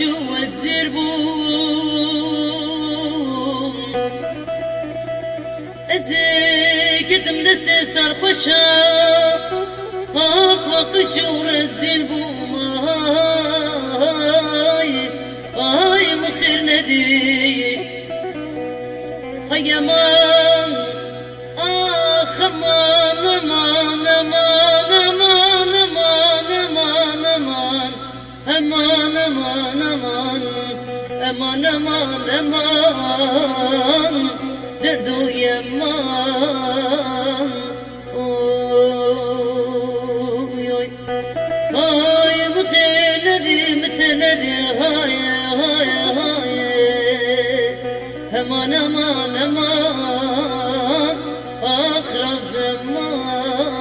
وزير بوم ازيكتم دسي صار خشا وقت ورزيل بوم اي مخير ندي هيا مان اخ مان مان مان مان مان مان مان aman aman aman aman aman aman derdu yaman oy oy ay mutnedi mutnedi hay hay hay aman aman aman akhir zaman